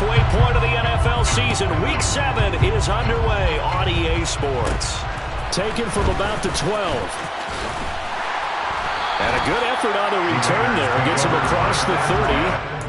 halfway point of the NFL season. Week 7 is underway on EA Sports. Taken from about the 12. And a good effort on the return there. Gets him across the 30.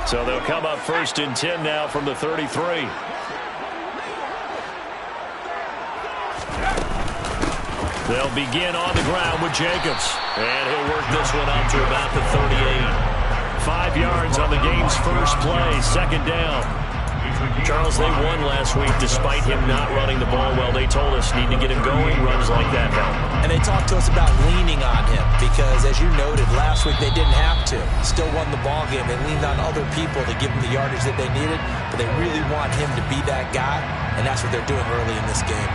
So they'll come up 1st and 10 now from the 33. They'll begin on the ground with Jacobs. And he'll work this one up to about the 38. 5 yards on the game's first play. 2nd down. Charles, they won last week despite him not running the ball well. They told us need to get him going. Runs like that help. And they talked to us about leaning on him because, as you noted, last week they didn't have to. Still won the ball game. They leaned on other people to give them the yardage that they needed, but they really want him to be that guy, and that's what they're doing early in this game.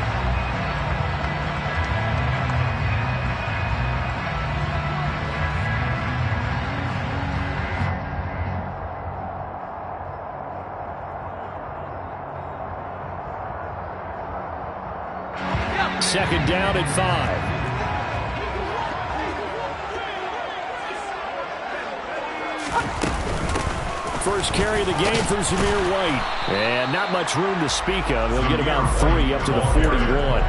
Second down at 5. First carry of the game for Zamir White. And not much room to speak of. He'll get about 3 up to the 41.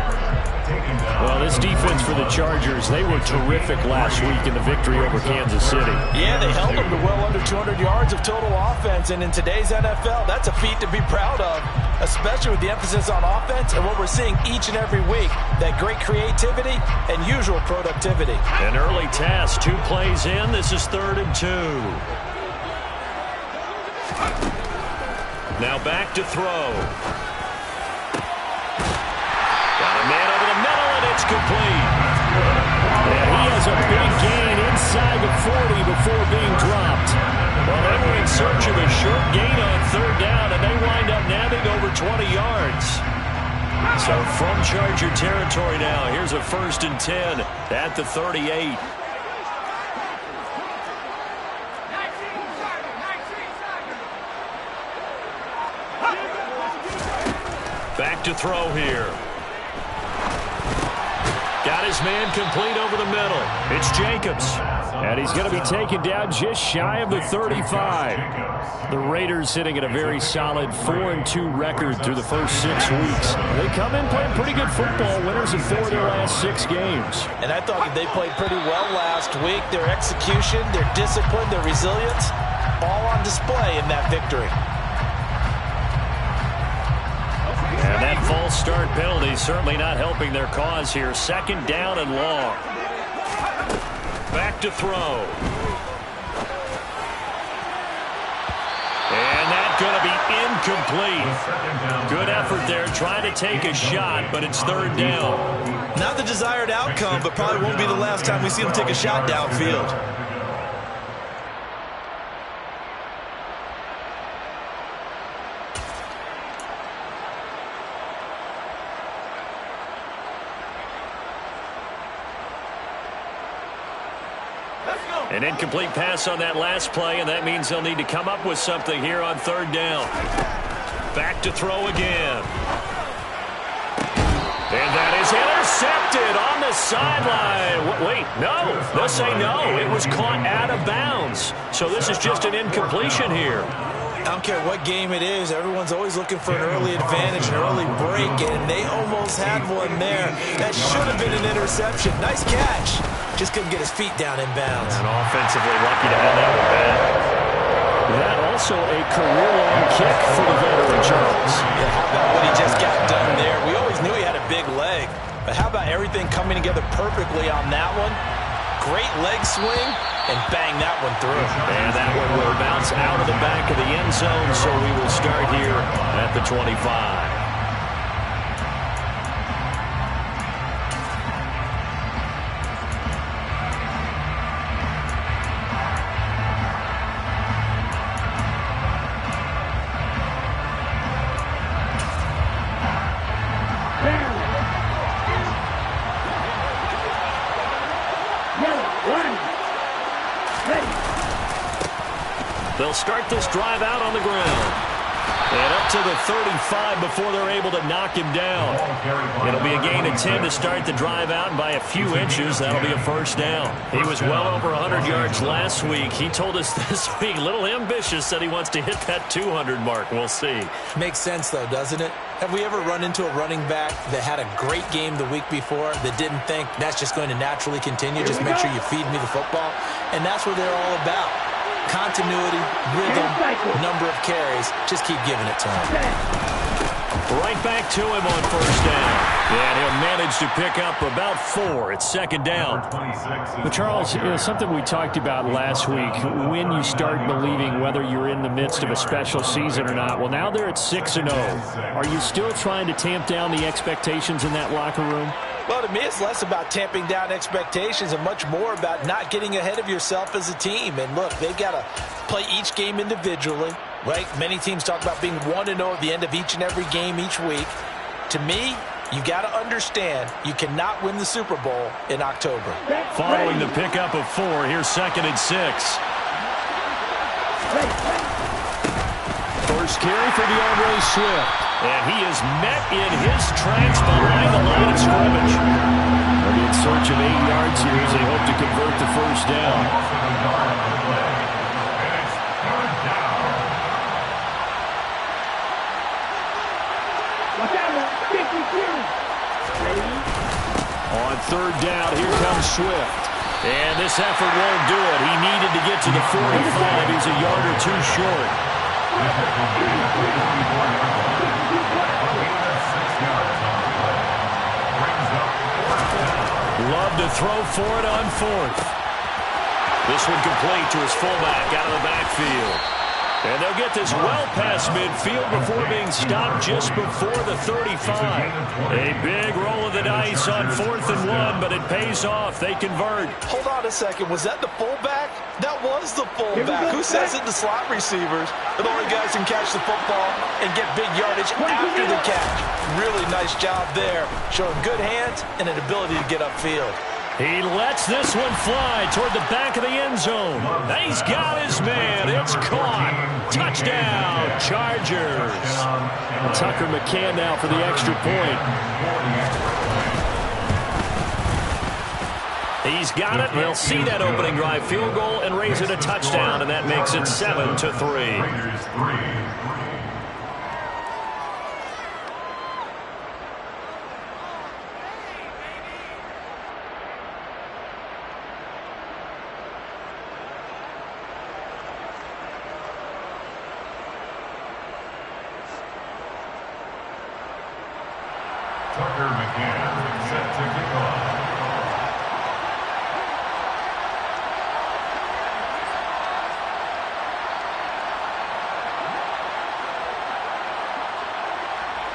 Well, this defense for the Chargers, they were terrific last week in the victory over Kansas City. Yeah, they held them to well under 200 yards of total offense, and in today's NFL, that's a feat to be proud of, especially with the emphasis on offense and what we're seeing each and every week, that great creativity and usual productivity. An early task, 2 plays in. This is 3rd and 2. Now back to throw. Man over the middle, and it's complete. And he has a big gain inside the 40 before being dropped. Well, they were in search of a short gain on 3rd down, and they wind up nabbing over 20 yards. So from Charger territory now, here's a 1st and 10 at the 38. Back to throw here. Got his man complete over the middle. It's Jacobs. And he's going to be taken down just shy of the 35. The Raiders sitting at a very solid 4-2 record through the first 6 weeks. They come in playing pretty good football, winners of 4 of their last 6 games. And I thought they played pretty well last week. Their execution, their discipline, their resilience, all on display in that victory. And that false start penalty certainly not helping their cause here. 2nd down and long. Back to throw. And that's going to be incomplete. Good effort there, trying to take a shot, but it's 3rd down. Not the desired outcome, but probably won't be the last time we see him take a shot downfield. An incomplete pass on that last play, and that means they'll need to come up with something here on 3rd down. Back to throw again. And that is intercepted on the sideline. Wait, no. They'll say no. It was caught out of bounds. So this is just an incompletion here. I don't care what game it is. Everyone's always looking for an early advantage, an early break, and they almost had one there. That should have been an interception. Nice catch. Just couldn't get his feet down in bounds. And offensively lucky to have that one back. That also a career-long kick for the veteran Charles. Yeah, how about what he just got done there? We always knew he had a big leg, but how about everything coming together perfectly on that one? Great leg swing, and bang that one through. And that one will bounce out of the back of the end zone, so we will start here at the 25. They'll start this drive out on the ground. And up to the 35 before they're able to knock him down. It'll be a gain of 10 to start the drive out, and by a few inches, that'll be a 1st down. He was well over 100 yards last week. He told us this week, a little ambitious, said he wants to hit that 200 mark. We'll see. Makes sense, though, doesn't it? Have we ever run into a running back that had a great game the week before that didn't think that's just going to naturally continue? Just make sure you feed me the football. And that's what they're all about. continuity, rhythm, number of carries. Just keep giving it to him. Right back to him on first down. And he'll manage to pick up about 4. It's second down. But Charles, something we talked about last week, when you start believing whether you're in the midst of a special season or not. Well, now they're at 6-0. Are you still trying to tamp down the expectations in that locker room? Well, to me, it's less about tamping down expectations and much more about not getting ahead of yourself as a team. And look, they've got to play each game individually, right? Many teams talk about being 1-0 at the end of each and every game each week. To me, you've got to understand you cannot win the Super Bowl in October. Following the pickup of 4, here's 2nd and 6. First carry for DeAndre Swift. And he is met in his tracks behind the line of scrimmage. They'll be in search of 8 yards here as they hope to convert the first down. On 3rd down, here comes Swift. And this effort won't do it. He needed to get to the 45. He's a yard or 2 short. Love to throw for it on 4th. This one complete to his fullback out of the backfield. And they'll get this well past midfield before being stopped just before the 35. A big roll of the dice on 4th and 1, but it pays off. They convert. Hold on a second. Was that the fullback? That was the fullback. Who says it? The slot receivers are the only guys who can catch the football and get big yardage after the catch. Really nice job there, showing good hands and an ability to get upfield. He lets this one fly toward the back of the end zone. He's got his man. It's caught. Touchdown, Chargers. Tucker McCann now for the extra point. He's got it. They'll see that opening drive field goal and raise it a touchdown, and that makes it 7-3. Tucker McCann set to kick off.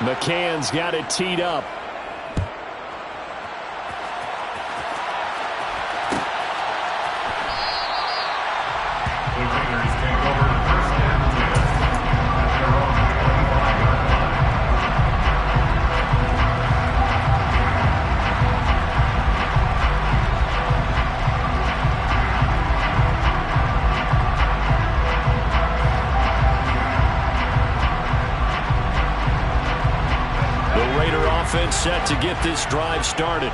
McCann's got it teed up. The Raiders take over 1st and 10 at their own 25-yard line. Offense set to get this drive started.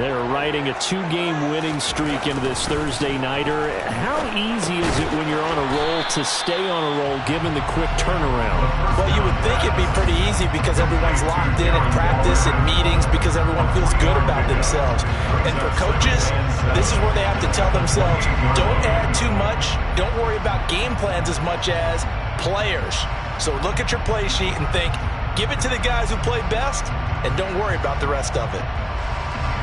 They're riding a 2-game winning streak into this Thursday nighter. How easy is it when you're on a roll to stay on a roll given the quick turnaround? Well, you would think it'd be pretty easy because everyone's locked in at practice and meetings because everyone feels good about themselves. And for coaches, this is where they have to tell themselves, don't add too much. Don't worry about game plans as much as players. So look at your play sheet and think, give it to the guys who play best, and don't worry about the rest of it.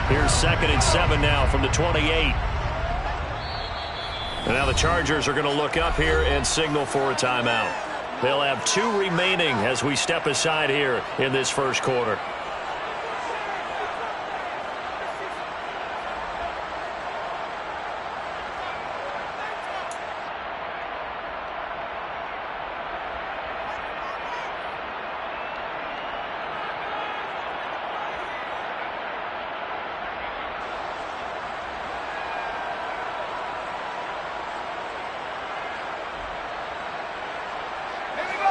Here's 2nd and 7 now from the 28. And now the Chargers are going to look up here and signal for a timeout. They'll have 2 remaining as we step aside here in this first quarter.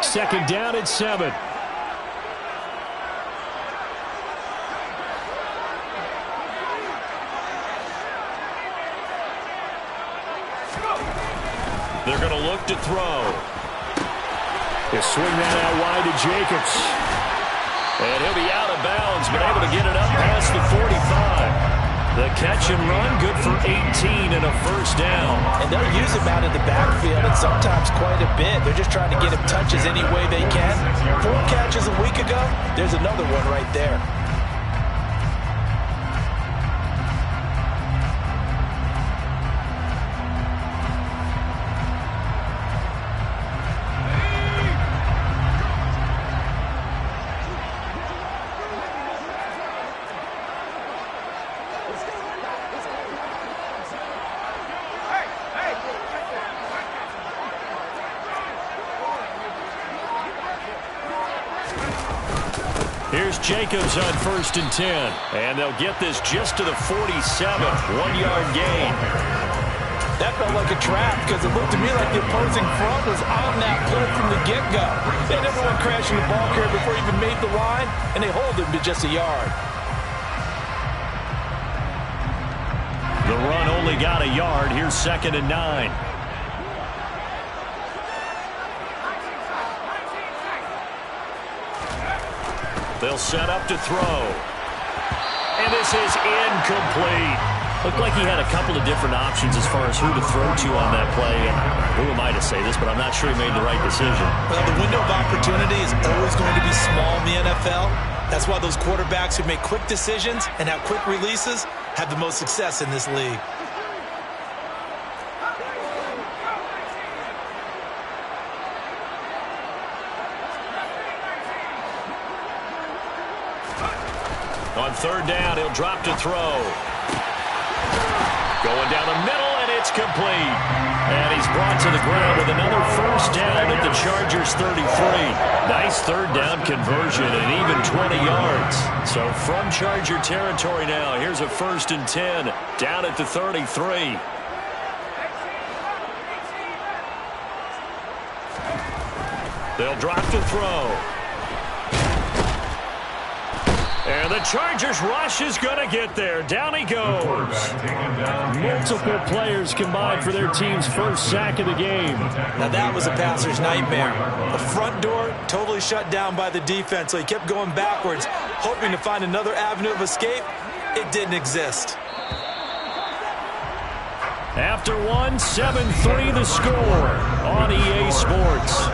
Second down at 7. They're going to look to throw. They swing that out wide to Jacobs. And he'll be out of bounds, but able to get it up past the 45. The catch and run, good for 18 and a first down. And they'll use him out of the backfield and sometimes quite a bit. They're just trying to get him touches any way they can. 4 catches a week ago, there's another one right there. Here's Jacobs on 1st and 10. And they'll get this just to the 47. 1-yard gain. That felt like a trap because it looked to me like the opposing front was on that play from the get-go. They never went crashing the ball carrier before he even made the line, and they hold him to just a yard. The run only got a yard. Here's 2nd and 9. They'll set up to throw. And this is incomplete. Looked like he had a couple of different options as far as who to throw to on that play. And who am I to say this, but I'm not sure he made the right decision. Well, the window of opportunity is always going to be small in the NFL. That's why those quarterbacks who make quick decisions and have quick releases have the most success in this league. On 3rd down, he'll drop to throw. Going down the middle, and it's complete. And he's brought to the ground with another first down at the Chargers' 33. Nice 3rd down conversion and even 20 yards. So from Charger territory now, here's a 1st and 10 down at the 33. They'll drop to throw. And the Chargers rush is going to get there. Down he goes. Multiple players combined for their team's first sack of the game. Now that was a passer's nightmare. The front door totally shut down by the defense, so he kept going backwards, hoping to find another avenue of escape. It didn't exist. After one, 7-3 the score on EA Sports.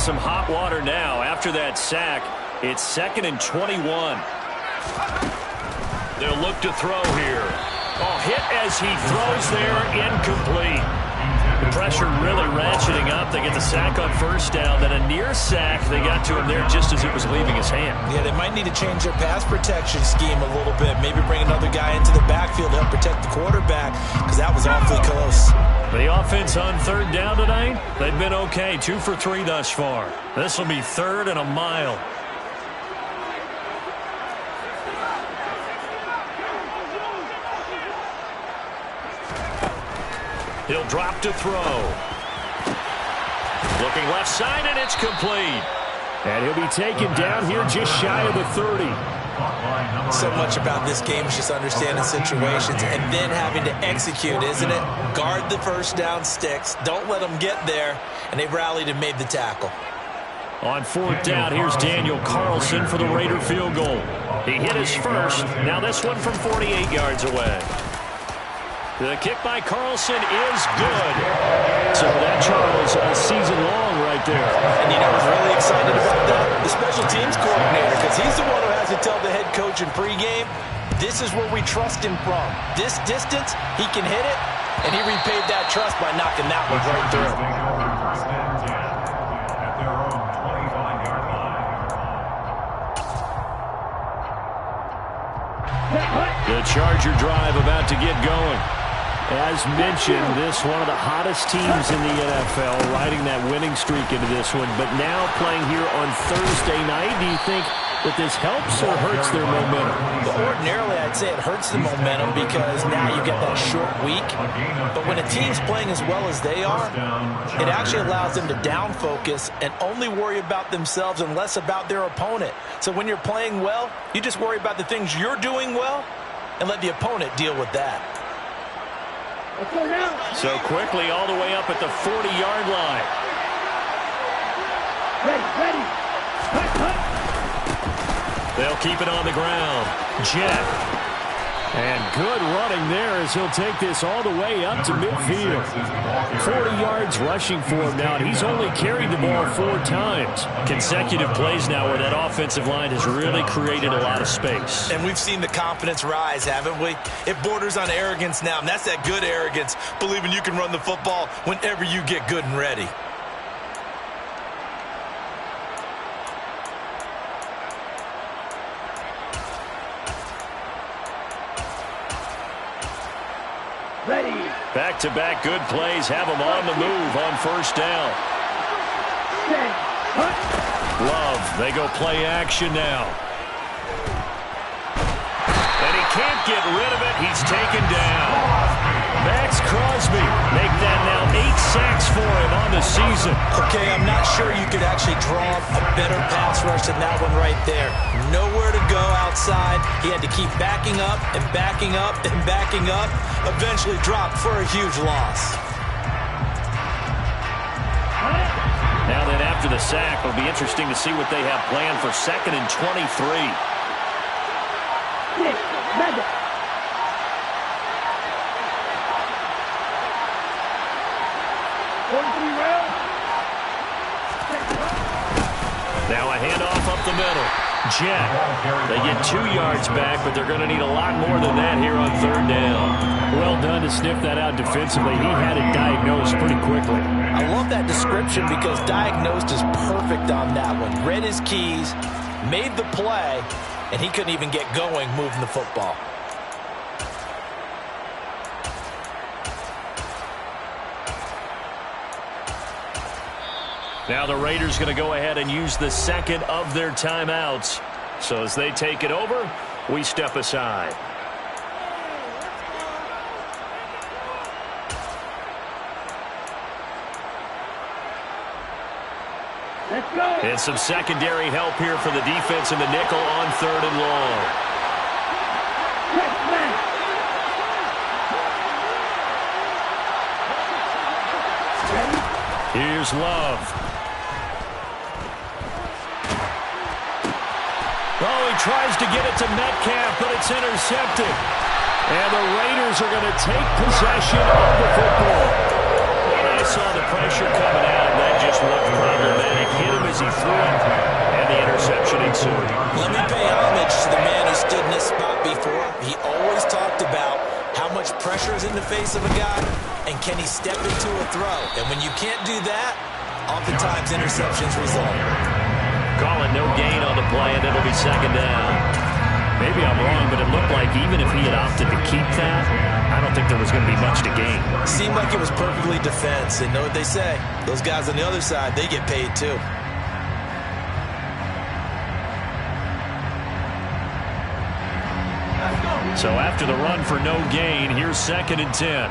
Some hot water now after that sack. It's 2nd and 21. They'll look to throw here. Oh, hit as he throws there, incomplete. The pressure really ratcheting up. They get the sack on 1st down, then a near sack. They got to him there just as it was leaving his hand. Yeah, they might need to change their pass protection scheme a little bit. Maybe bring another guy into the backfield to help protect the quarterback, because that was awfully close. The offense on 3rd down tonight, they've been okay. 2 for 3 thus far. This will be 3rd and a mile. He'll drop to throw. Looking left side, and it's complete. And he'll be taken down here just shy of the 30. So much about this game is just understanding situations and then having to execute, isn't it? Guard the first down sticks. Don't let them get there. And they rallied and made the tackle. On 4th down, here's Daniel Carlson for the Raider field goal. He hit his first. Now this one from 48 yards away. The kick by Carlson is good. So that, Charles, a season long right there. And, you know, I was really excited about that. The special teams coordinator, because he's the one who has to tell the head coach in pregame, this is where we trust him from. This distance, he can hit it, and he repaid that trust by knocking that one right through. The Charger drive about to get going. As mentioned, this one of the hottest teams in the NFL, riding that winning streak into this one. But now playing here on Thursday night, do you think that this helps or hurts their momentum? Well, ordinarily, I'd say it hurts the momentum because now you get that short week. But when a team's playing as well as they are, it actually allows them to down focus and only worry about themselves and less about their opponent. So when you're playing well, you just worry about the things you're doing well and let the opponent deal with that. So quickly all the way up at the 40-yard line. Ready. They'll keep it on the ground. Jet. And good running there as he'll take this all the way up to midfield. 40 yards rushing for him now, and he's only carried the ball 4 times. Consecutive plays now where that offensive line has really created a lot of space. And we've seen the confidence rise, haven't we? It borders on arrogance now, and that's that good arrogance, believing you can run the football whenever you get good and ready. Back-to-back good plays have them on the move on first down. Love, they go play action now. And he can't get rid of it. He's taken down. Max Crosby make that now 8 sacks for him on the season. Okay, I'm not sure you could actually draw a better pass rush than that one right there. Nowhere to go outside. He had to keep backing up and backing up and backing up. Eventually dropped for a huge loss. Now then, after the sack, it'll be interesting to see what they have planned for 2nd and 23. Now a handoff up the middle. Jet. They get 2 yards back, but they're going to need a lot more than that here on 3rd down. Well done to sniff that out defensively. He had it diagnosed pretty quickly. I love that description because diagnosed is perfect on that one. Read his keys, made the play, and he couldn't even get going moving the football. Now the Raiders going to go ahead and use the 2nd of their timeouts. So as they take it over, we step aside. Let's go. And some secondary help here for the defense in the nickel on 3rd and long. Here's Love. Oh, he tries to get it to Metcalf, but it's intercepted. And the Raiders are going to take possession of the football. I saw the pressure coming out, and that just looked problematic. Hit him as he threw it, and the interception ensued. Let me pay homage to the man who stood in this spot before. He always talked about how much pressure is in the face of a guy, and can he step into a throw? And when you can't do that, oftentimes interceptions result. Call it no gain on the play, and it'll be 2nd down. Maybe I'm wrong, but it looked like even if he had opted to keep that, I don't think there was going to be much to gain. Seemed like it was perfectly defense, and know what they say. Those guys on the other side, they get paid too. So after the run for no gain, here's 2nd and 10.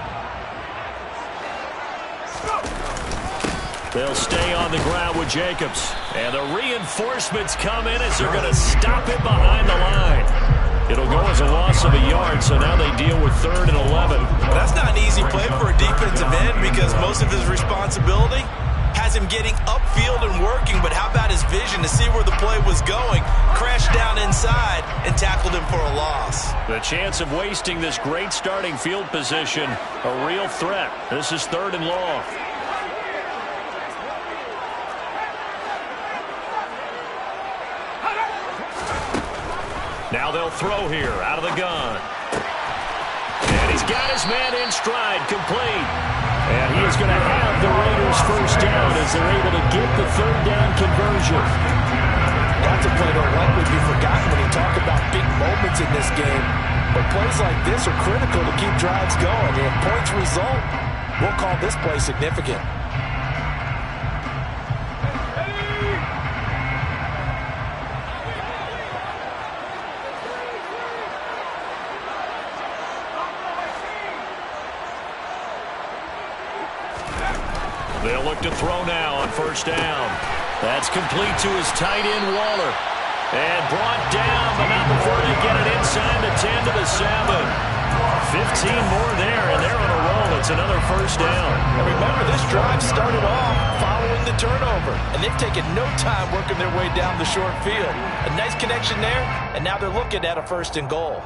They'll stay on the ground with Jacobs. And the reinforcements come in as they're going to stop it behind the line. It'll go as a loss of a yard, so now they deal with 3rd and 11. That's not an easy play for a defensive end because most of his responsibility has him getting upfield and working, but how about his vision to see where the play was going, crashed down inside, and tackled him for a loss. The chance of wasting this great starting field position, a real threat. This is 3rd and long. Now they'll throw here out of the gun. And he's got his man in stride, complete. And he is going to have the Raiders first down as they're able to get the 3rd down conversion. That's a play that'll likely be forgotten when you talk about big moments in this game. But plays like this are critical to keep drives going. And if points result, we'll call this play significant. look to throw now on first down. That's complete to his tight end, Waller. And brought down, but not before they get it inside the 10 to the 7. 15 more there, and they're on a roll. It's another first down. And remember, this drive started off following the turnover, and they've taken no time working their way down the short field. A nice connection there, and now they're looking at a first and goal.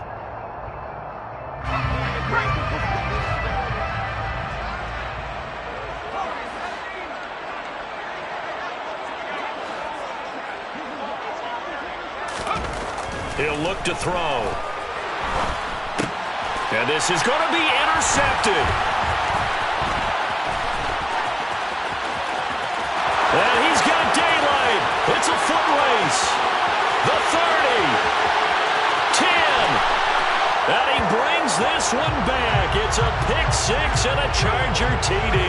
He'll look to throw. And this is going to be intercepted. And he's got daylight. It's a foot race. The 30. 10. And he brings this one back. It's a pick six and a Charger TD.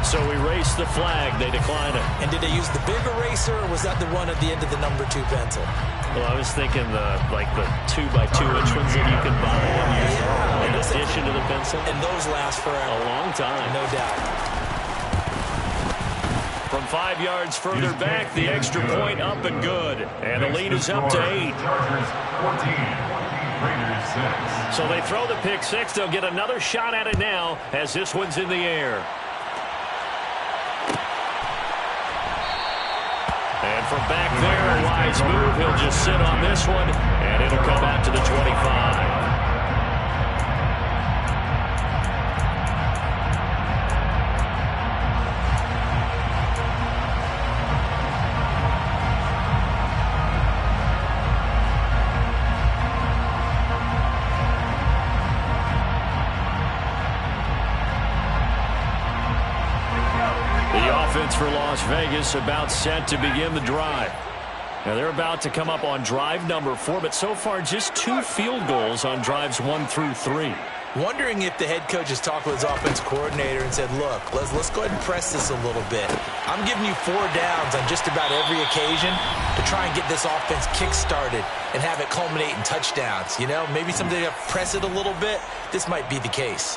So we race the flag. They decline it. And did they use the big eraser, or was that the one at the end of the number 2 pencil? Well, I was thinking the 2x2-inch ones that you can buy in addition to the pencil. And those last forever. A long time. No doubt. From 5 yards further back, the extra point up and good. And the lead is up to 8. Chargers 14, Raiders 6. So they throw the pick six. They'll get another shot at it now as this one's in the air. And from back there, a wise move. He'll just sit on this one, and it'll come out to the 25. For Las Vegas, about set to begin the drive. Now they're about to come up on drive number 4, but so far just 2 field goals on drives 1 through 3. Wondering if the head coach has talked with his offense coordinator and said, look, let's go ahead and press this a little bit. I'm giving you 4 downs on just about every occasion to try and get this offense kick-started and have it culminate in touchdowns. You know, maybe something to press it a little bit. This might be the case.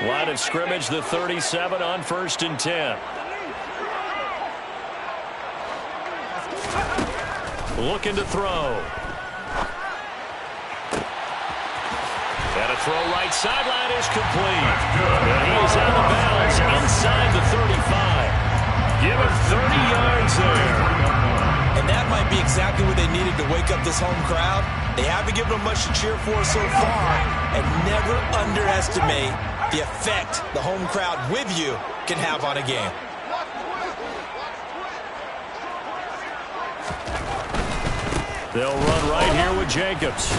Line of scrimmage, the 37 on 1st and 10. Looking to throw. And a throw right sideline is complete. And he is out of bounds inside the 35. Give him 30 yards there. And that might be exactly what they needed to wake up this home crowd. They haven't given them much to cheer for so far. And never underestimate the effect the home crowd with you can have on a game. They'll run right here with Jacobs.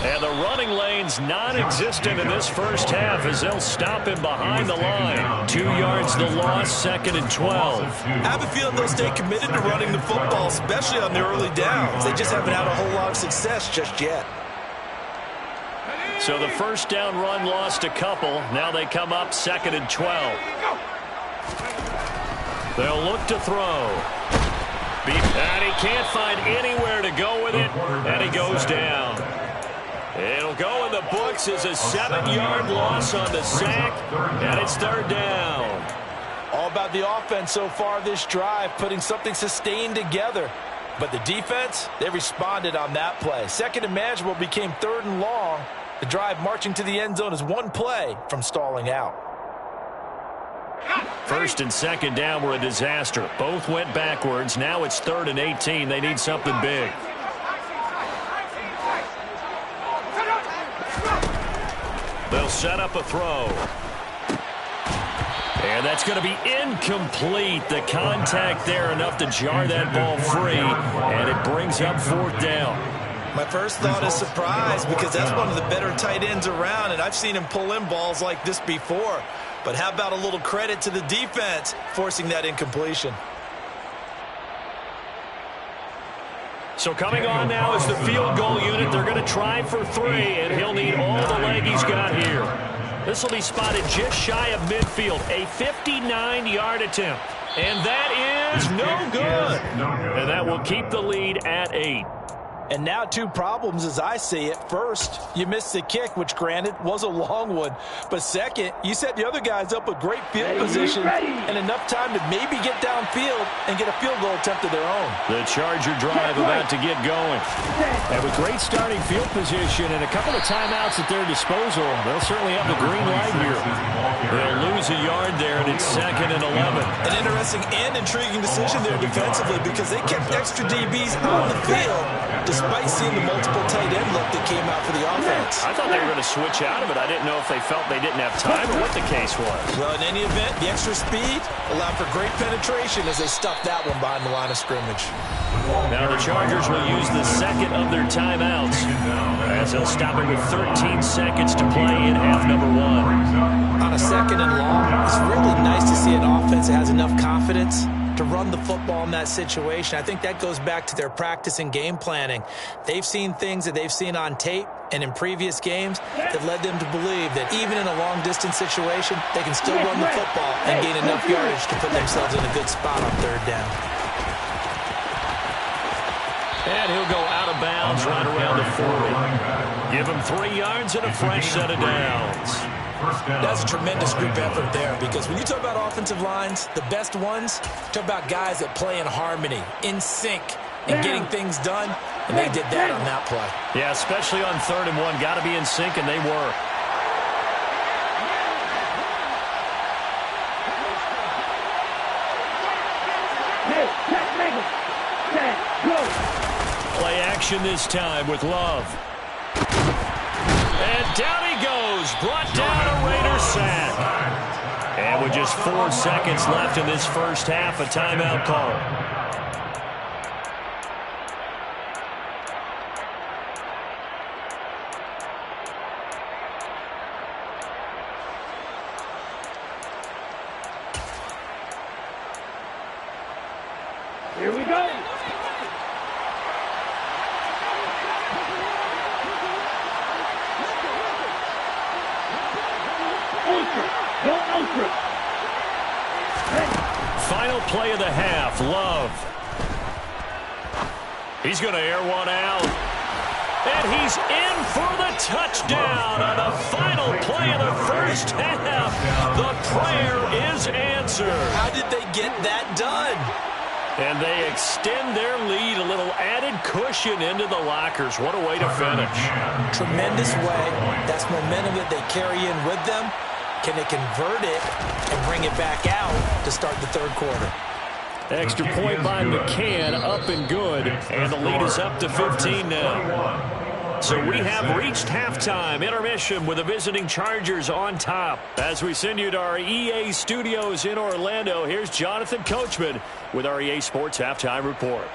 And the running lane's non-existent in this first half as they'll stop him behind the line. 2 yards the loss, 2nd and 12. I have a feeling they'll stay committed to running the football, especially on the early downs. They just haven't had a whole lot of success just yet. So the first down run lost a couple. Now they come up 2nd and 12. They'll look to throw. And he can't find anywhere to go with it, and he goes down. It'll go in the books as a 7-yard loss on the sack, and it's 3rd down. All about the offense so far this drive, putting something sustained together. But the defense, they responded on that play. 2nd and manageable became 3rd and long. The drive marching to the end zone is 1 play from stalling out. 1st and 2nd down were a disaster. Both went backwards. Now it's 3rd and 18. They need something big. They'll set up a throw. And that's going to be incomplete. The contact there enough to jar that ball free. And it brings up 4th down. My first thought is surprise because that's one of the better tight ends around, and I've seen him pull in balls like this before. But how about a little credit to the defense forcing that incompletion? So coming on now is the field goal unit. They're going to try for 3, and he'll need all the leg he's got here. This will be spotted just shy of midfield. A 59-yard attempt. And that is no good. And that will keep the lead at 8. And now 2 problems as I see it. First, you missed the kick, which granted was a long one. But second, you set the other guys up with great field position and enough time to maybe get downfield and get a field goal attempt of their own. The Charger drive about to get going. And with great starting field position and a couple of timeouts at their disposal, they'll certainly have the green light here. They'll lose a yard there, and it's 2nd and 11. An interesting and intriguing decision there defensively because they kept extra DBs on the field despite seeing the multiple tight end look that came out for the offense. I thought they were going to switch out of it. I didn't know if they felt they didn't have time or what the case was. Well, in any event, the extra speed allowed for great penetration as they stuffed that one behind the line of scrimmage. Now the Chargers will use the second of their timeouts as they'll stop it with 13 seconds to play in half number 1. On a 2nd and long, it's really nice to see an offense that has enough confidence to run the football in that situation. I think that goes back to their practice and game planning. They've seen things that they've seen on tape and in previous games that led them to believe that even in a long-distance situation, they can still run the football and gain enough yardage to put themselves in a good spot on 3rd down. And he'll go out of bounds right around the 40. Give him 3 yards and a fresh set of downs. That's a tremendous group effort there because when you talk about offensive lines, the best ones, talk about guys that play in harmony, in sync, and getting things done, and they did that on that play. Yeah, especially on 3rd and 1. Got to be in sync, and they were. Play action this time with Love. And down he goes. Brought down a Raider sack. And with just 4 seconds left in this first half, a timeout call. Here we go. Final play of the half, Love. He's going to air one out. And he's in for the touchdown on the final play of the first half. The prayer is answered. How did they get that done? And they extend their lead, a little added cushion into the lockers. What a way to finish. Tremendous way. That's momentum that they carry in with them. Can they convert it and bring it back out to start the 3rd quarter? Extra point by McCann, up and good. And the lead is up to 15 now. So we have reached halftime. Intermission with the visiting Chargers on top. As we send you to our EA studios in Orlando, here's Jonathan Coachman with our EA Sports Halftime Report.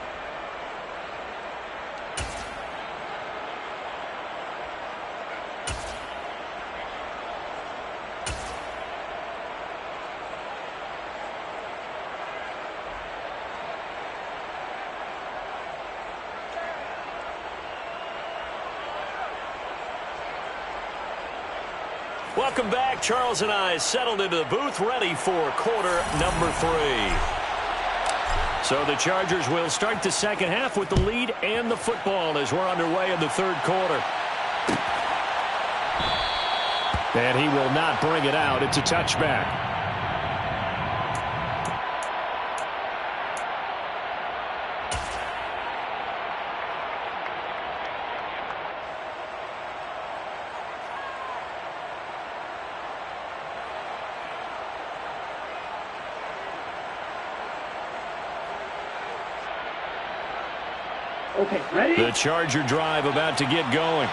Welcome back. Charles and I settled into the booth, ready for quarter number 3. So the Chargers will start the second half with the lead and the football as we're underway in the 3rd quarter. And he will not bring it out. It's a touchback. Okay, ready? The Charger drive about to get going.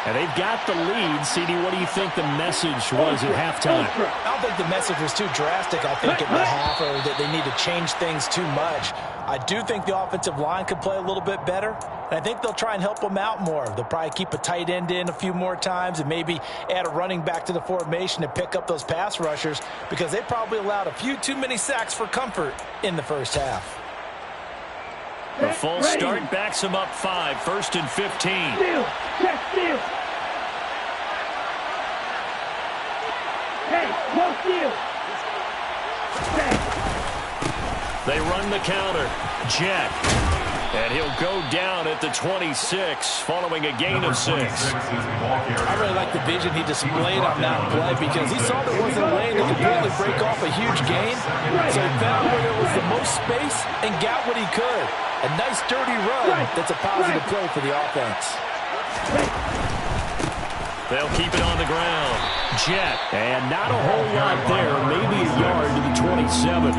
And they've got the lead. CD, what do you think the message was at halftime? I don't think the message was too drastic, I think, at the half, or that they need to change things too much. I do think the offensive line could play a little bit better, and I think they'll try and help them out more. They'll probably keep a tight end in a few more times and maybe add a running back to the formation to pick up those pass rushers because they probably allowed a few too many sacks for comfort in the first half. The full start backs him up 5, 1st and 15. Steal. Check steal. you. They run the counter. Jet. And he'll go down at the 26 following a gain of 6. I really like the vision he displayed on that play because he saw there wasn't a lane to completely break off a huge gain. So he found where there was the most space and got what he could. A nice dirty run that's a positive play for the offense. They'll keep it on the ground. Jet. And not a whole lot there. Maybe a yard to the 27.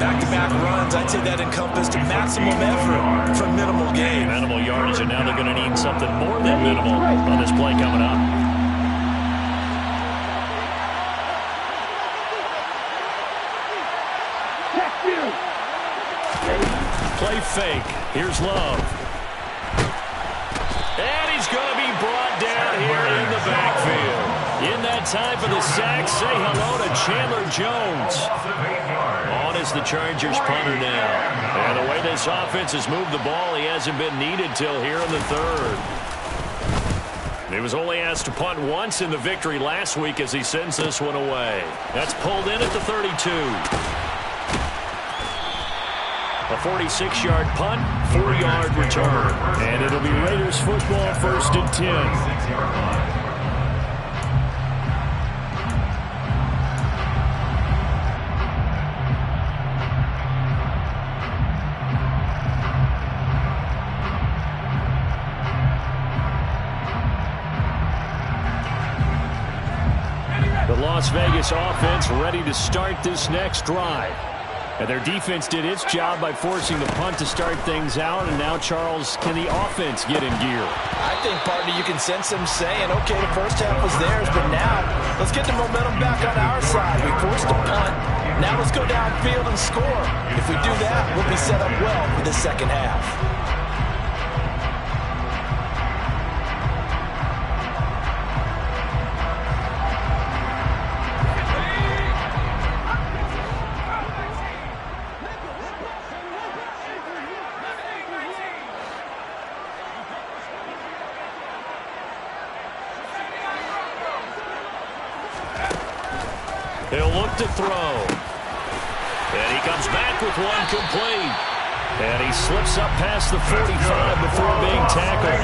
Back-to-back runs, I'd say that encompassed maximum effort for minimal gain. Minimal yardage, and now they're going to need something more than minimal on this play coming up. Play fake. Here's Love. And he's going to be brought down here in the backfield. In that time for the sack, say hello to Chandler Jones. On is the Chargers punter now. And the way this offense has moved the ball, he hasn't been needed till here in the third. He was only asked to punt once in the victory last week as he sends this one away. That's pulled in at the 32. A 46-yard punt, 4-yard return. And it'll be Raiders football, 1st and 10. The Las Vegas offense ready to start this next drive. And their defense did its job by forcing the punt to start things out. And now, Charles, can the offense get in gear? I think, partner, you can sense them saying, okay, the first half was theirs, but now let's get the momentum back on our side. We forced a punt. Now let's go downfield and score. If we do that, we'll be set up well for the second half. He'll look to throw. And he comes back with one complete. And he slips up past the 45 before being tackled.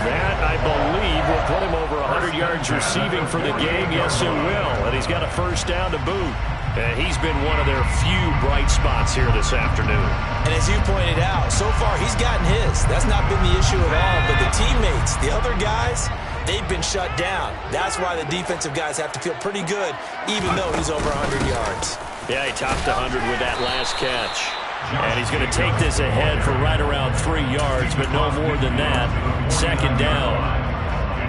That, I believe, will put him over 100 yards receiving for the game. Yes, it will. And he's got a first down to boot. And he's been one of their few bright spots here this afternoon. And as you pointed out, so far he's gotten his. That's not been the issue at all. But the teammates, the other guys, they've been shut down. That's why the defensive guys have to feel pretty good, even though he's over 100 yards. Yeah, he topped 100 with that last catch. And he's going to take this ahead for right around 3 yards, but no more than that. Second down.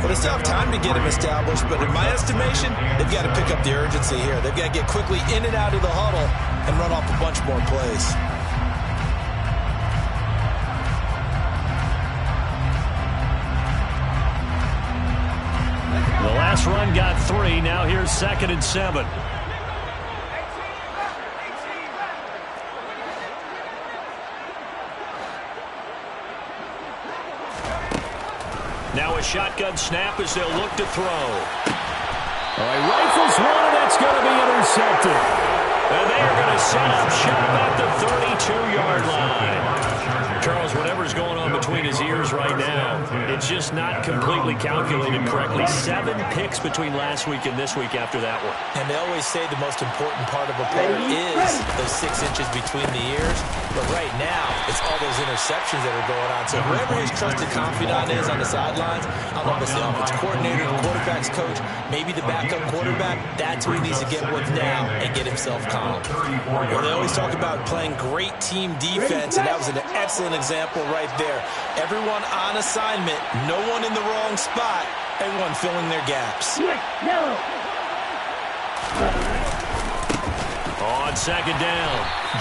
Well, they still have time to get him established, but in my estimation, they've got to pick up the urgency here. They've got to get quickly in and out of the huddle and run off a bunch more plays. The last run got 3. Now here's 2nd and 7. Now a shotgun snap as they'll look to throw. All right, rifles one, and that's going to be intercepted. And they are going to set up shop at the 32-yard line. Charles, whatever's going on between his ears right now, it's just not completely calculated correctly. 7 picks between last week and this week after that one. And they always say the most important part of a player is those 6 inches between the ears. But right now, it's all those interceptions that are going on. So whoever his trusted confidant is on the sidelines, I don't know if it's the offensive coordinator, the quarterback's coach, maybe the backup quarterback, that's who he needs to get with now and get himself calm. Well, they always talk about playing great team defense, and that was an excellent example right there. Everyone on assignment, no one in the wrong spot, everyone filling their gaps. On second down,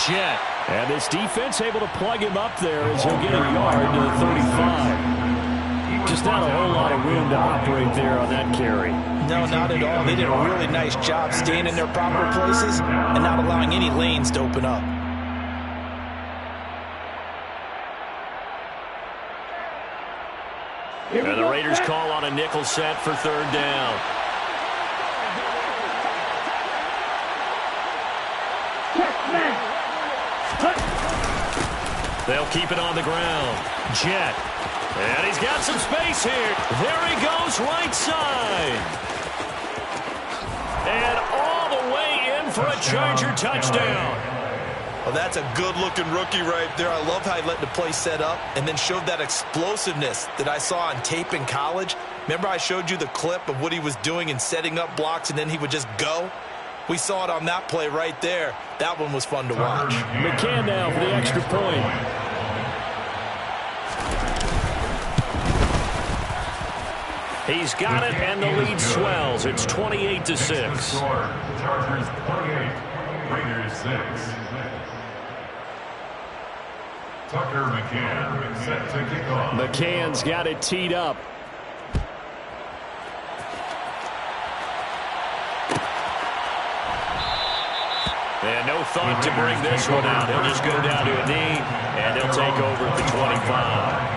Jet. And this defense able to plug him up there as he'll get a yard to the 35. Just not a whole lot of room to operate there on that carry. No, not at all. They did a really nice job staying in their proper places and not allowing any lanes to open up. And the Raiders call on a nickel set for 3rd down. They'll keep it on the ground. Jet. And he's got some space here. There he goes, right side. And all the way in for a Charger touchdown. Well, that's a good-looking rookie right there. I love how he let the play set up and then showed that explosiveness that I saw on tape in college. Remember I showed you the clip of what he was doing and setting up blocks, and then he would just go? We saw it on that play right there. That one was fun to watch. McCann now for the extra point. He's got it, and the lead swells. It's 28-6. Chargers 28, Raiders 6. Tucker McCann set to kick off. McCann's got it teed up. And no thought to bring this one out. He'll just go down to a knee, and he'll take over at the 25.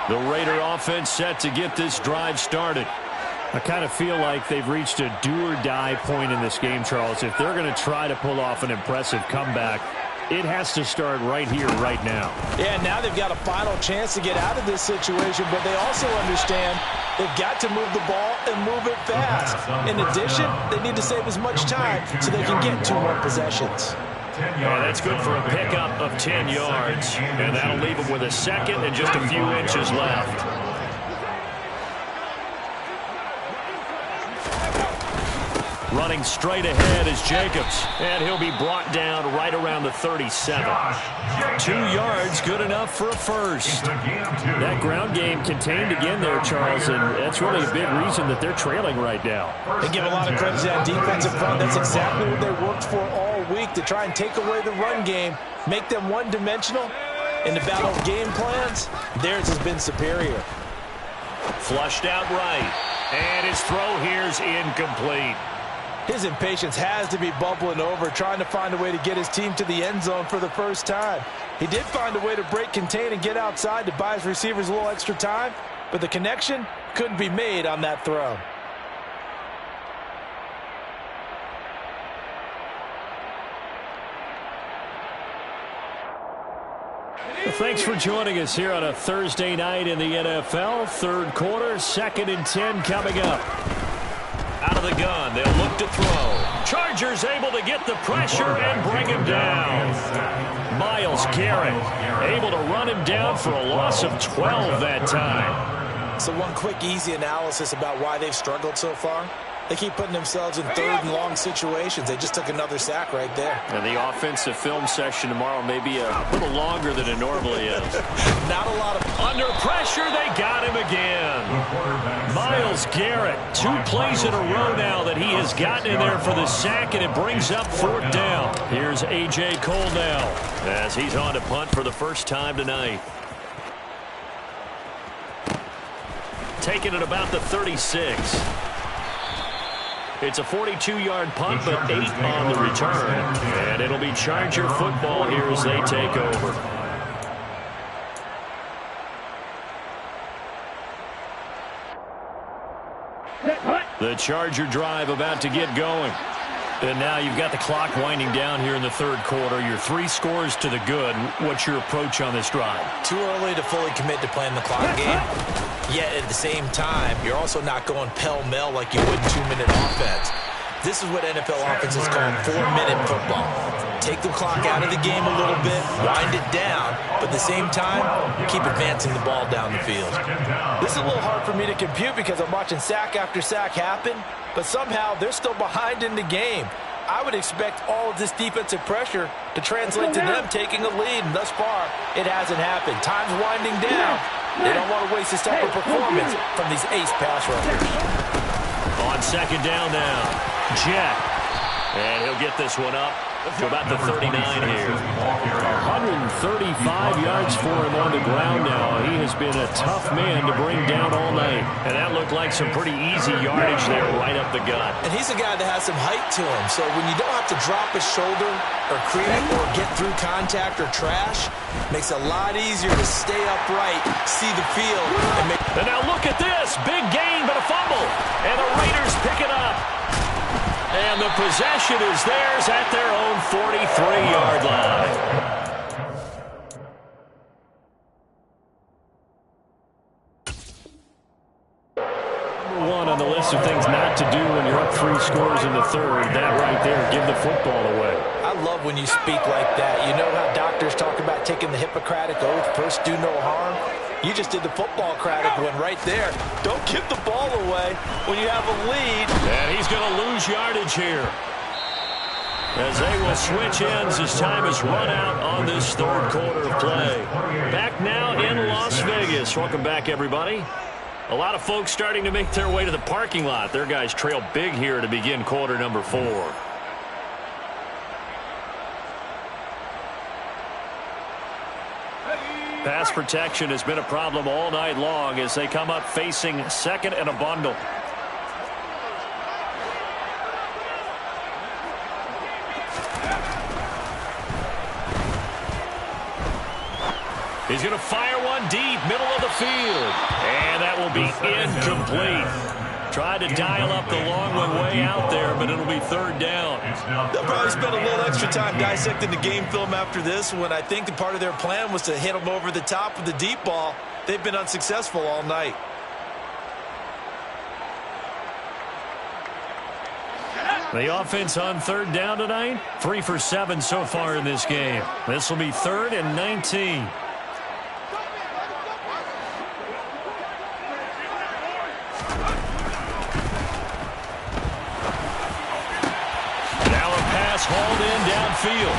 The Raider offense set to get this drive started. I kind of feel like they've reached a do-or-die point in this game, Charles. If they're going to try to pull off an impressive comeback, it has to start right here, right now. Yeah, now they've got a final chance to get out of this situation, but they also understand they've got to move the ball and move it fast. In addition, they need to save as much time so they can get 2 more possessions. Yeah, that's good for a pickup of 10 yards. And that'll leave him with a second and just a few inches left. Running straight ahead is Jacobs. And he'll be brought down right around the 37. 2 yards, good enough for a first. That ground game contained again there, Charles, and that's really a big reason that they're trailing right now. They give a lot of credit to that defensive front. That's exactly what they worked for all week, to try and take away the run game, make them one-dimensional. In the battle of game plans, theirs has been superior. Flushed out right. And his throw here's incomplete. His impatience has to be bubbling over, trying to find a way to get his team to the end zone for the first time. He did find a way to break contain and get outside to buy his receivers a little extra time, but the connection couldn't be made on that throw. Well, thanks for joining us here on a Thursday night in the NFL. Third quarter, 2nd and 10 coming up. Out of the gun, they'll look to throw. Chargers able to get the pressure and bring him down. Myles Garrett able to run him down for a loss of 12 that time. So one quick, easy analysis about why they've struggled so far. They keep putting themselves in 3rd and long situations. They just took another sack right there. And the offensive film session tomorrow may be a little longer than it normally is. Not a lot of... Under pressure, they got him again. Myles Garrett, 2 plays in a row now that he has gotten in there for the sack, and it brings up 4th down. Here's A.J. Cole now as he's on to punt for the first time tonight. Taking it about the 36. It's a 42-yard punt, but 8 on the return. And it'll be Charger football here as they take over. The Charger drive about to get going. And now you've got the clock winding down here in the 3rd quarter. Your 3 scores to the good. What's your approach on this drive? Too early to fully commit to playing the clock game. Yet at the same time, you're also not going pell-mell like you would 2-minute offense. This is what NFL offenses call 4-minute football. Take the clock out of the game a little bit, wind it down, but at the same time, keep advancing the ball down the field. This is a little hard for me to compute because I'm watching sack after sack happen, but somehow they're still behind in the game. I would expect all of this defensive pressure to translate to them taking a lead, and thus far, it hasn't happened. Time's winding down. They don't want to waste this type of performance from these ace pass rushers. On 2nd down now, Jet. And he'll get this one up to about the 39 here. 135 yards for him on the ground now. He has been a tough man to bring down all night. And that looked like some pretty easy yardage there right up the gut. And he's a guy that has some height to him. So when you don't have to drop his shoulder or create or get through contact or trash, makes it a lot easier to stay upright, see the field. And now look at this. Big gain, but a fumble. And the Raiders pick it up. And the possession is theirs at their own 43-yard line. Number one on the list of things not to do when you're up 3 scores in the third. That right there, give the football away. I love when you speak like that. You know how doctors talk about taking the Hippocratic Oath, first do no harm? You just did the football-cratic one right there. Don't give the ball away when you have a lead. And he's going to lose yardage here, as they will switch ends as time is run out on this third quarter of play. Back now in Las Vegas. Welcome back, everybody. A lot of folks starting to make their way to the parking lot. Their guys trail big here to begin quarter number 4. Pass protection has been a problem all night long as they come up facing second and a bundle. He's going to fire one deep, middle of the field. And that will be incomplete. Tried to dial up the long one way out there, but it'll be third down. They'll probably spend a little extra time dissecting the game film after this when I think the part of their plan was to hit them over the top with the deep ball. They've been unsuccessful all night. The offense on third down tonight, 3 for 7 so far in this game. This will be 3rd and 19. Hauled in downfield.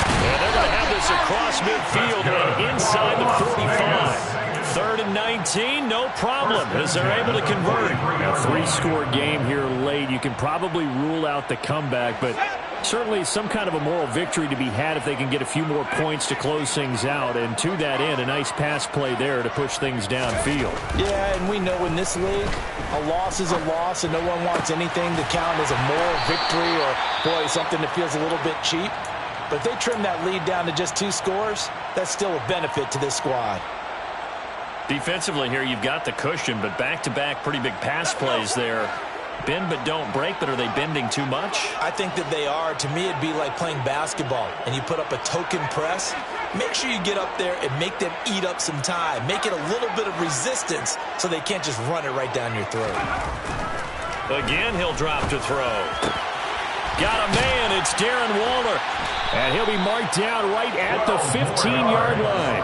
And they're going to have this across midfield and inside the 45. 3rd and 19, no problem, as they're able to convert. A 3-score game here late. You can probably rule out the comeback, but certainly some kind of a moral victory to be had if they can get a few more points to close things out. And to that end, a nice pass play there to push things downfield. Yeah, and we know in this league, a loss is a loss, and no one wants anything to count as a moral victory or, boy, something that feels a little bit cheap. But if they trim that lead down to just 2 scores, that's still a benefit to this squad. Defensively here, you've got the cushion, but back-to-back pretty big pass plays there. Bend but don't break, but are they bending too much? I think that they are. To me, it'd be like playing basketball, and you put up a token press. Make sure you get up there and make them eat up some time. Make it a little bit of resistance so they can't just run it right down your throat. Again, he'll drop to throw. Got a man. It's Darren Waller. And he'll be marked down right at the 15-yard line.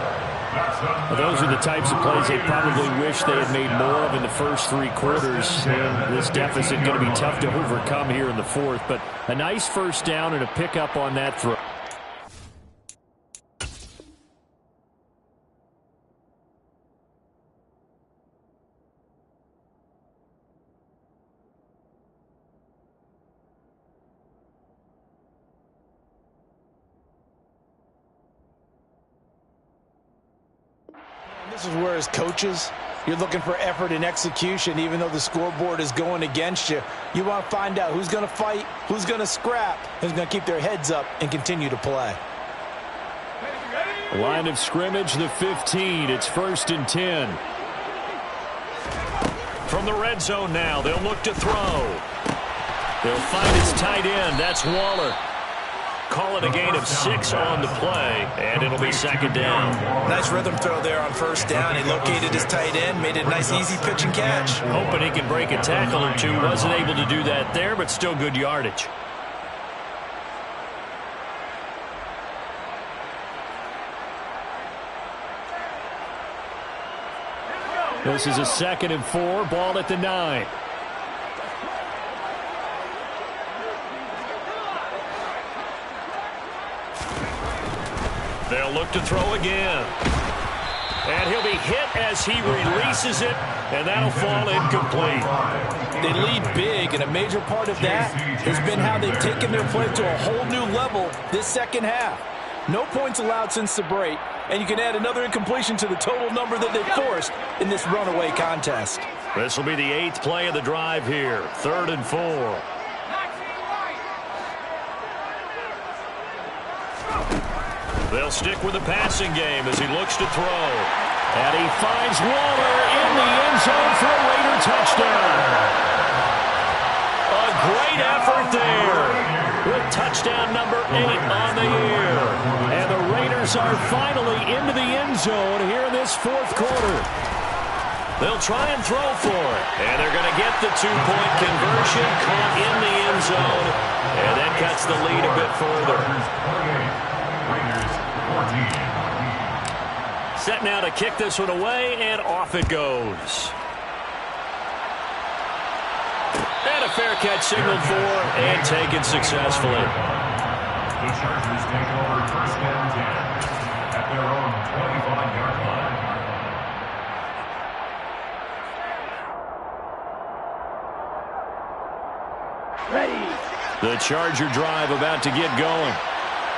Well, those are the types of plays they probably wish they had made more of in the first 3 quarters. And this deficit going to be tough to overcome here in the 4th. But a nice first down and a pickup on that throw. This is where, as coaches, you're looking for effort and execution, even though the scoreboard is going against you. You want to find out who's going to fight, who's going to scrap, who's going to keep their heads up and continue to play. Line of scrimmage, the 15. It's 1st and 10. From the red zone now, they'll look to throw. They'll find his tight end. That's Waller. Call it a gain of 6 on the play, and it'll be 2nd down. Nice rhythm throw there on 1st down. He located his tight end, made it a nice, easy pitch and catch. Hoping he can break a tackle or 2. Wasn't able to do that there, but still good yardage. This is a 2nd and 4. Ball at the 9. They'll look to throw again. And he'll be hit as he releases it, and that'll fall incomplete. They lead big, and a major part of that has been how they've taken their play to a whole new level this second half. No points allowed since the break, and you can add another incompletion to the total number that they've forced in this runaway contest. This will be the 8th play of the drive here, 3rd and 4. They'll stick with the passing game as he looks to throw. And he finds Waller in the end zone for a Raider touchdown. A great effort there with touchdown number 8 on the year. And the Raiders are finally into the end zone here in this 4th quarter. They'll try and throw for it. And they're going to get the 2-point conversion, caught in the end zone. And that cuts the lead a bit further. Set now to kick this one away, and off it goes. And a fair catch signaled for and taken successfully. The Chargers take over 1st and 10 at their own 25-yard line. Ready. The Charger drive about to get going.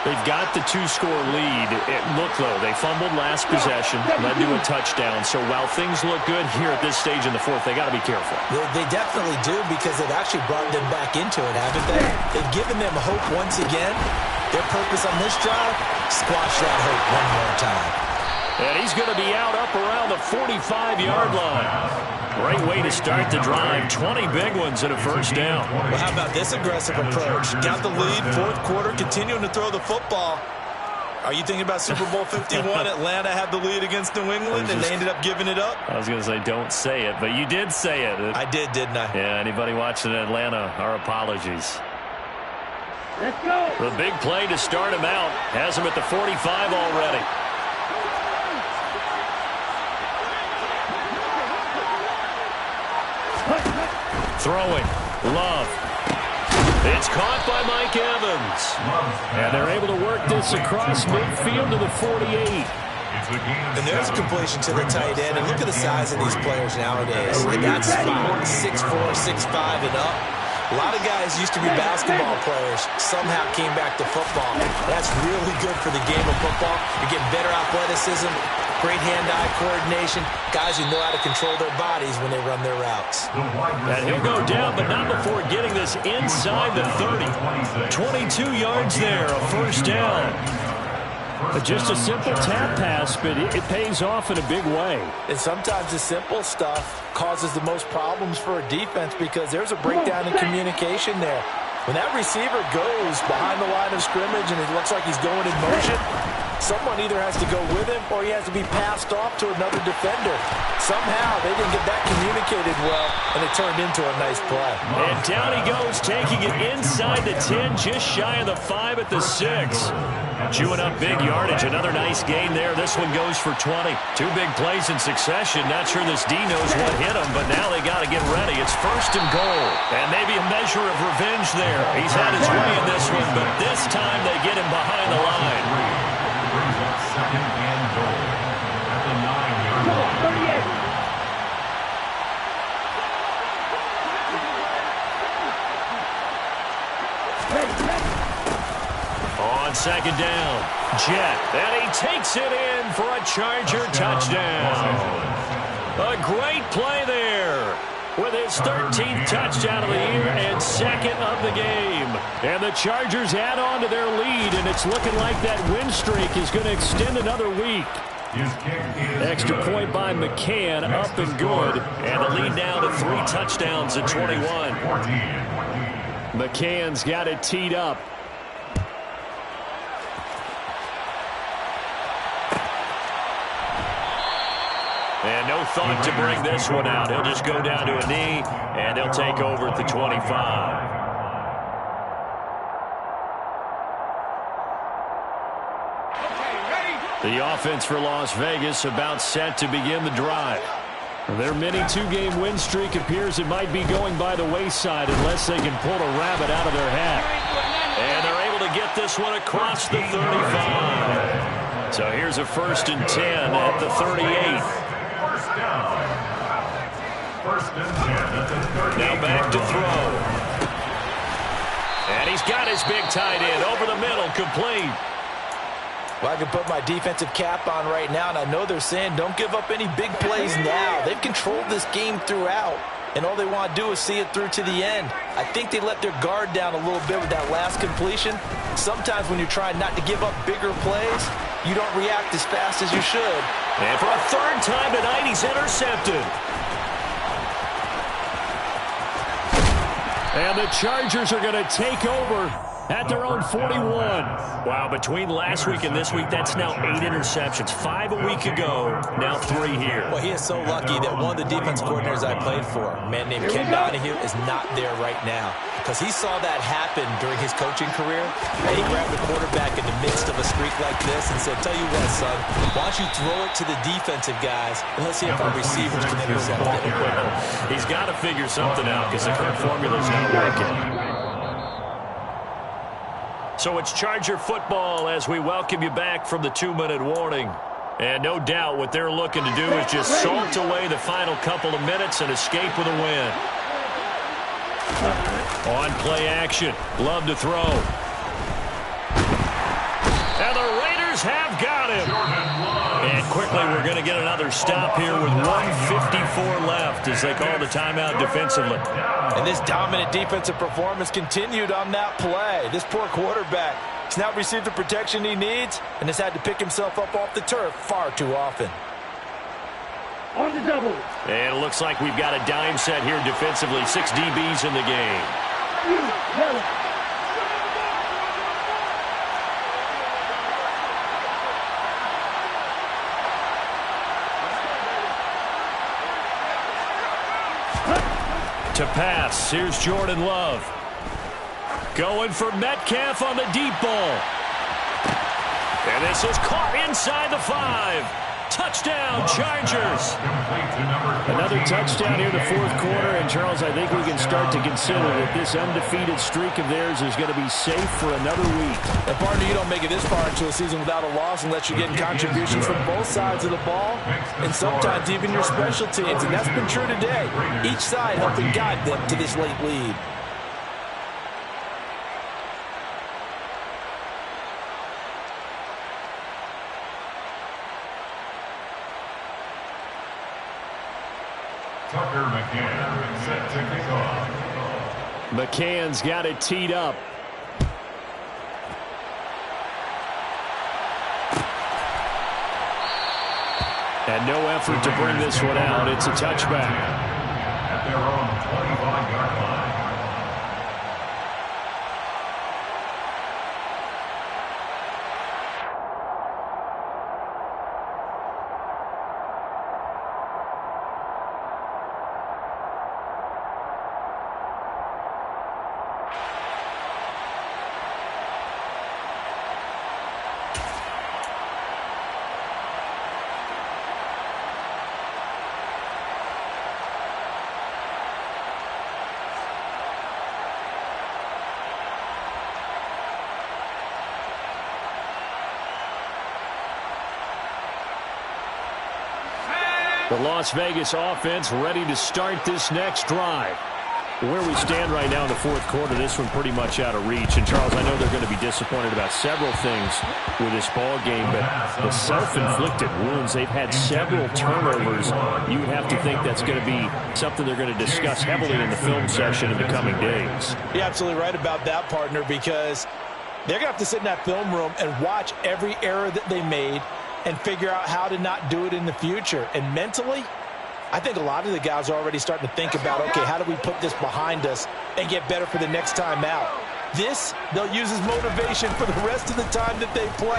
They've got the 2-score lead. It looked, though, they fumbled last possession, led to a touchdown. So while things look good here at this stage in the 4th, they got to be careful. They definitely do, because they've actually brought them back into it, haven't they? They've given them hope once again. Their purpose on this drive, squash that hope one more time. And he's going to be out up around the 45-yard line. Great way to start the drive. 20 big ones and a 1st down. Well, how about this aggressive approach? Got the lead, 4th quarter, continuing to throw the football. Are you thinking about Super Bowl 51? Atlanta had the lead against New England, and they ended up giving it up? I was going to say, don't say it, but you did say it. I did, didn't I? Yeah, anybody watching Atlanta, our apologies. Let's go. The big play to start him out has him at the 45 already. Throwing. Love. It's caught by Mike Evans. And they're able to work this across midfield to the 48. And there's a completion to the tight end. And look at the size of these players nowadays. They got spot 6'4", 6'5", and up. A lot of guys used to be basketball players, somehow came back to football. That's really good for the game of football. You're getting better athleticism, great hand-eye coordination, guys who know how to control their bodies when they run their routes. And he'll go down, but not before getting this inside the 30. 22 yards there, a 1st down. Just a simple tap pass, but it pays off in a big way. And sometimes the simple stuff causes the most problems for a defense, because there's a breakdown in communication there. When that receiver goes behind the line of scrimmage and it looks like he's going in motion, someone either has to go with him or he has to be passed off to another defender. Somehow they didn't get that communicated well, and it turned into a nice play. And down he goes, taking it inside the 10, just shy of the 5 at the 6. Chewing up big yardage. Another nice gain there. This one goes for 20. 2 big plays in succession. Not sure this D knows what hit him, but now they got to get ready. It's 1st and goal. And maybe a measure of revenge there. He's had his way in this one, but this time they get him behind the line. Brings up 2nd and goal at the 9-yard line. 38. On 2nd down, Jet, and he takes it in for a Charger touchdown. A great play there with his 13th touchdown of the year and 2nd of the game. And the Chargers add on to their lead, and it's looking like that win streak is going to extend another week. Extra point by McCann, up and good. And the lead now to 3 touchdowns at 21. McCann's got it teed up. And no thought to bring this one out. He'll just go down to a knee, and they'll take over at the 25. The offense for Las Vegas about set to begin the drive. Their mini 2-game win streak appears it might be going by the wayside unless they can pull a rabbit out of their hat. And they're able to get this one across the 35. So here's a 1st and 10 at the 38. First down. 1st and 10 at the 38. Now back to throw. And he's got his big tight end over the middle, complete. Well, I can put my defensive cap on right now, and I know they're saying don't give up any big plays now. They've controlled this game throughout, and all they want to do is see it through to the end. I think they let their guard down a little bit with that last completion. Sometimes when you're trying not to give up bigger plays, you don't react as fast as you should. And for a 3rd time tonight, he's intercepted. And the Chargers are going to take over at their own 41. Wow, between last week and this week, that's now 8 interceptions. 5 a week ago, now 3 here. Well, he is so lucky that one of the defense coordinators I played for, a man named Ken Donahue, is not there right now. Because he saw that happen during his coaching career, and he grabbed the quarterback in the midst of a streak like this and said, tell you what, son, why don't you throw it to the defensive guys, and let's see if our receivers can intercept it. He's got to figure something out because the current formula is not working. So it's Charger football as we welcome you back from the 2-minute warning. And no doubt what they're looking to do is just salt away the final couple of minutes and escape with a win. On play action. Love to throw. And the Raiders have got him. And quickly we're going to get another stop here with 1:54 left as they call the timeout defensively. And this dominant defensive performance continued on that play. This poor quarterback has not received the protection he needs and has had to pick himself up off the turf far too often. On the double. And it looks like we've got a dime set here defensively. 6 DBs in the game. To pass, here's Jordan Love. Going for Metcalf on the deep ball. And this is caught inside the 5. Touchdown, Chargers. Another touchdown here in the 4th quarter. And, Charles, I think we can start to consider that this undefeated streak of theirs is going to be safe for another week. And, partner, you don't make it this far into a season without a loss unless you're getting contributions from both sides of the ball and sometimes even your special teams. And that's been true today. Each side helping guide them to this late lead. Tucker McCann set to kick off. McCann's got it teed up. And no effort to bring this one out. It's a touchback. At their own 25-yard line. The Las Vegas offense ready to start this next drive. Where we stand right now in the 4th quarter, this one pretty much out of reach. And, Charles, I know they're going to be disappointed about several things with this ball game, but the self-inflicted wounds, they've had several turnovers. You would have to think that's going to be something they're going to discuss heavily in the film session in the coming days. You're absolutely right about that, partner, because they're going to have to sit in that film room and watch every error that they made and figure out how to not do it in the future. And mentally, I think a lot of the guys are already starting to think about, okay, how do we put this behind us and get better for the next time out? This, they'll use as motivation for the rest of the time that they play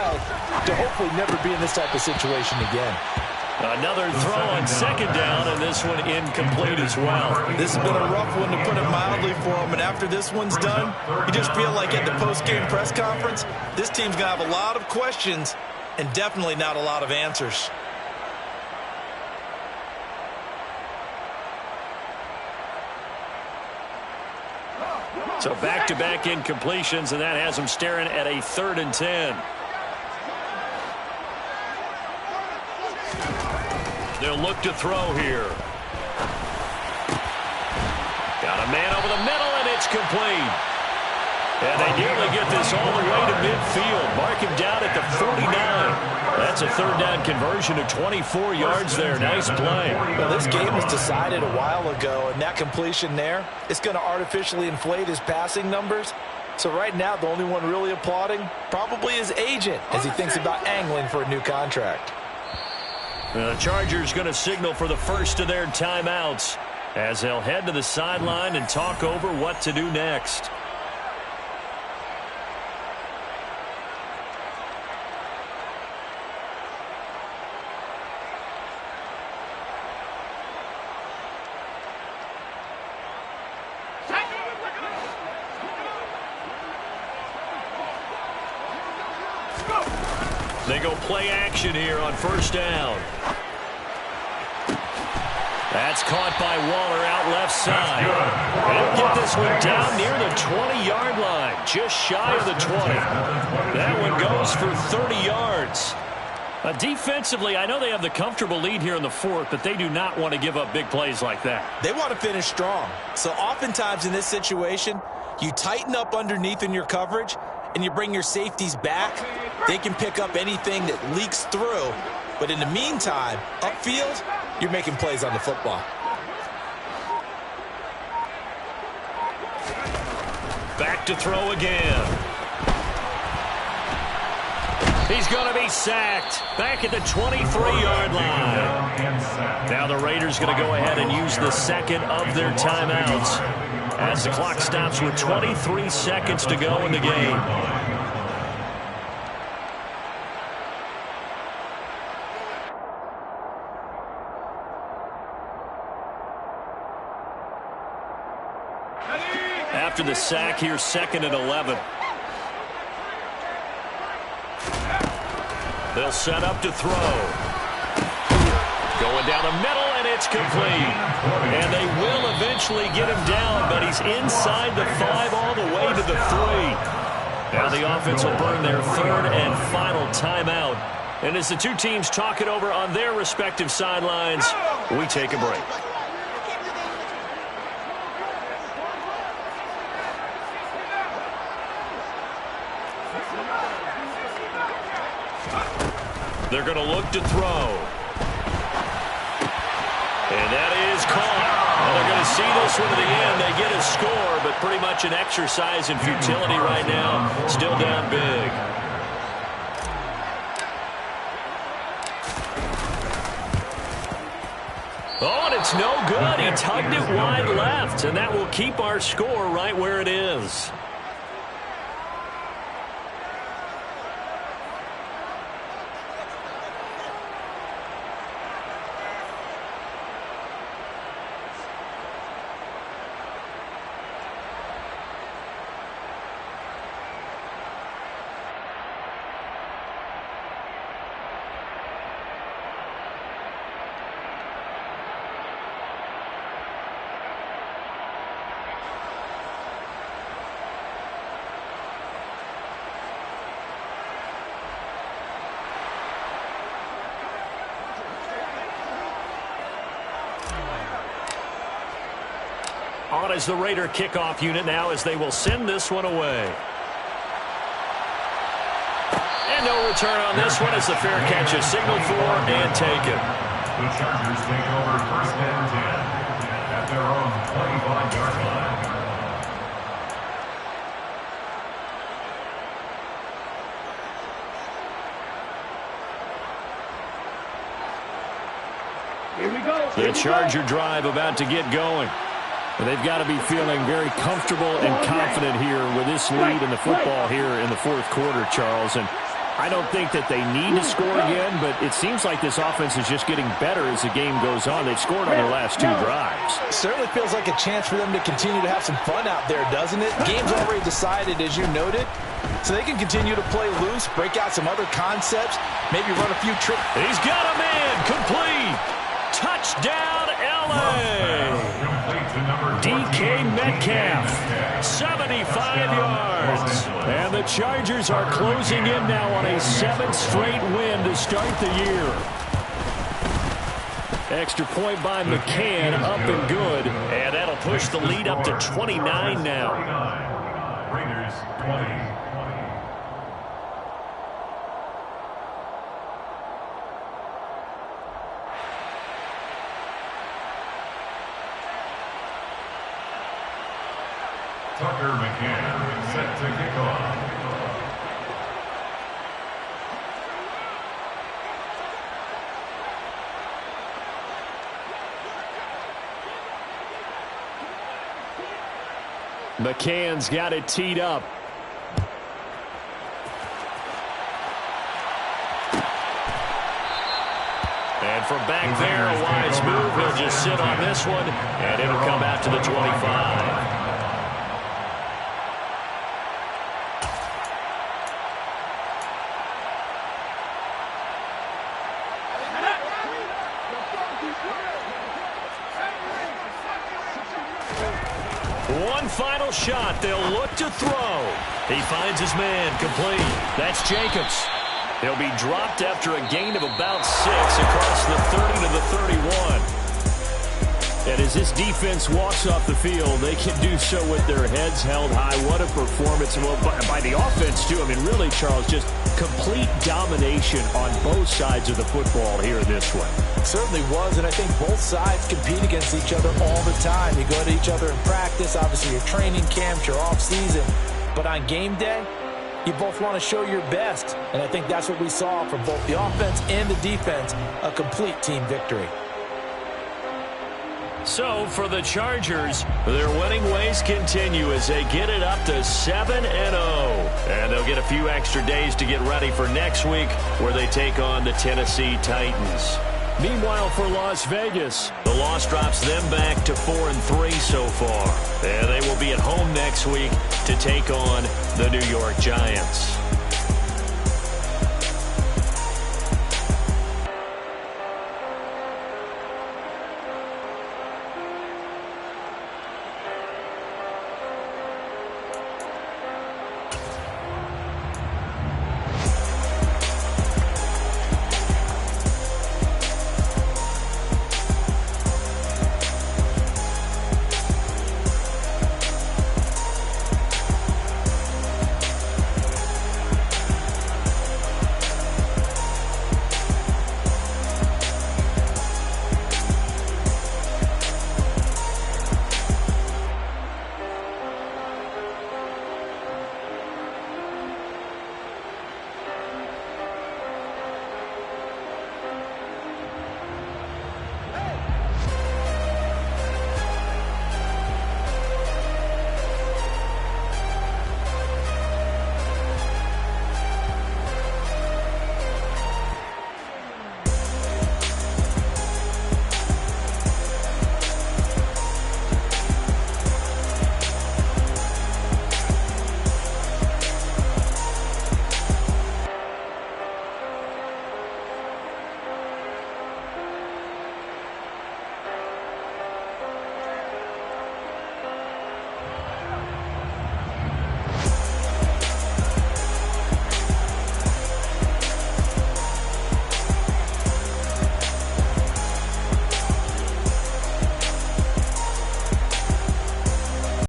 to hopefully never be in this type of situation again. Another throw on 2nd down, and this one incomplete as well. This has been a rough one, to put it mildly, for them. And after this one's done, you just feel like at the post-game press conference, this team's going to have a lot of questions and definitely not a lot of answers. So back-to-back incompletions, and that has them staring at a 3rd and 10. They'll look to throw here. Got a man over the middle, and it's complete. And they nearly get this all the way to midfield. Mark him down at the 49. That's a third down conversion of 24 yards there. Nice play. Well, this game was decided a while ago, and that completion there is going to artificially inflate his passing numbers. So right now, the only one really applauding probably his agent as he thinks about angling for a new contract. The Chargers going to signal for the first of their timeouts as they'll head to the sideline and talk over what to do next. They go play action here on first down. That's caught by Waller out left side. They'll get this one down near the 20-yard line, just shy of the 20. That one goes for 30 yards. Defensively, I know they have the comfortable lead here in the fourth, but they do not want to give up big plays like that. They want to finish strong. So oftentimes in this situation, you tighten up underneath in your coverage, and you bring your safeties back. They can pick up anything that leaks through. But in the meantime, upfield, you're making plays on the football. Back to throw again. He's going to be sacked back at the 23-yard line. Now the Raiders going to go ahead and use the second of their timeouts as the clock stops with 23 seconds to go in the game. After the sack here, 2nd and 11. They'll set up to throw. Going down the middle, and it's complete. And they will eventually get him down, but he's inside the 5 all the way to the 3. Now the offense will burn their third and final timeout. And as the two teams talk it over on their respective sidelines, we take a break. They're going to look to throw. And that is caught. And they're going to see this one to the end. They get a score, but pretty much an exercise in futility right now. Still down big. Oh, and it's no good. He tugged it wide left, and that will keep our score right where it is. On as the Raider kickoff unit now as they will send this one away. And no return on this one as the fair catch is signaled for and taken. The Chargers take over 1st and 10 at their own 25-yard line. Here we go. The Charger drive about to get going. They've got to be feeling very comfortable and confident here with this lead in the football here in the fourth quarter, Charles. And I don't think that they need to score again, but it seems like this offense is just getting better as the game goes on. They've scored on their last 2 drives. Certainly feels like a chance for them to continue to have some fun out there, doesn't it? Game's already decided, as you noted, so they can continue to play loose, break out some other concepts, maybe run a few tricks. He's got a man complete. Touchdown, L.A. DK Metcalf, 75 yards. And the Chargers are closing in now on a 7th straight win to start the year. Extra point by McCann, up and good. And that'll push the lead up to 29 now. Raiders 20. Tucker McCann set to kick off. McCann's got it teed up. And from back there, a wise move. He'll just sit on this one, and it'll come out to the 25. One final shot. They'll look to throw. He finds his man complete. That's Jacobs. He'll be dropped after a gain of about 6 across the 30 to the 31. And as this defense walks off the field, they can do so with their heads held high. What a performance by the offense, too. I mean, really, Charles, just complete domination on both sides of the football here in this one. Certainly was, and I think both sides compete against each other all the time. You go to each other in practice, obviously your training camps, your off-season. But on game day, you both want to show your best. And I think that's what we saw from both the offense and the defense, a complete team victory. So for the Chargers, their winning ways continue as they get it up to 7-0. And they'll get a few extra days to get ready for next week where they take on the Tennessee Titans. Meanwhile, for Las Vegas, the loss drops them back to 4-3 so far. And they will be at home next week to take on the New York Giants.